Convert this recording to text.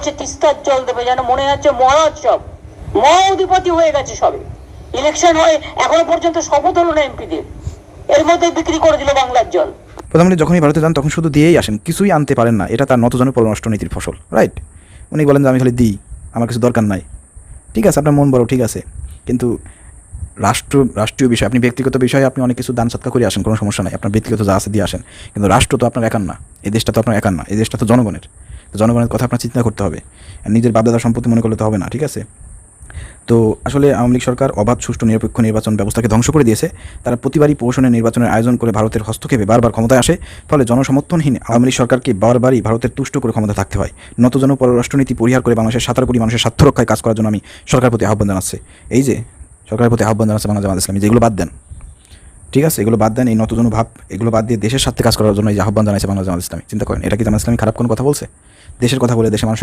হচ্ছে তিস্তার জল দেবে, যেন মনে হচ্ছে মহোৎসব, মহা অধিপতি হয়ে গেছে সবে। ইলেকশন হয়ে এখনো পর্যন্ত শপথ হলো না এমপিদের, এর মধ্যে বিক্রি করে দিল বাংলার জল। প্রধানমন্ত্রী যখনই ভারতে যান তখন শুধু দিয়েই আসেন, কিছুই আনতে পারেন না। এটা তার নতজন পররাষ্ট্র নীতির ফসল, রাইট? উনি বলেন যে আমি খালি দিই, আমার কিছু দরকার নাই। ঠিক আছে, আপনার মন বড়, ঠিক আছে, কিন্তু রাষ্ট্রীয় বিষয়, আপনি ব্যক্তিগত বিষয়ে আপনি অনেক কিছু দান সৎকার করে আসেন, কোনো সমস্যা নাই, আপনার ব্যক্তিগত যা আছে দিয়ে আসেন, কিন্তু রাষ্ট্র তো আপনার একার না, এই দেশটা তো আপনার একার না, এই দেশটা তো জনগণের। তো জনগণের কথা আপনার চিন্তা করতে হবে, আর নিজের বাপদাদার সম্পত্তি মনে করলে তো হবে না, ঠিক আছে? তো আসলে আওয়ামী লীগ সরকার অবাধ, সুষ্ঠু, নিরপেক্ষ নির্বাচন ব্যবস্থাকে ধ্বংস করে দিয়েছে। তারা প্রতিবারই প্রহসনের নির্বাচনের আয়োজন করে ভারতের হস্তক্ষেপে বারবার ক্ষমতায় আসে, ফলে জনসমর্থনহীন আওয়ামী লীগ সরকারকে বারবারই ভারতের তুষ্ট করে ক্ষমতা থাকতে হয়। নতজন পররাষ্ট্রনীতি পরিহার করে বাংলাদেশের 17 কোটি মানুষের স্বার্থ রক্ষায় কাজ করার জন্য আমি সরকারের প্রতি আহ্বান জানাচ্ছি। এই যে সরকারের প্রতি আহ্বান জানাচ্ছে বাংলা জামাত ইসলামী, যেগুলো বাদ দেন, ঠিক আছে, এগুলো বাদ দেন, এই নতজন ভাব এগুলো বাদ দিয়ে দেশের স্বার্থে কাজ করার জন্য এই যে আহ্বান জানাইছে বাংলা জামাত ইসলামী। চিন্তা করেন, এটা কি জামাত ইসলামী খারাপ কোনো কথা বলছে? দেশের কথা বলে দেশের মানুষ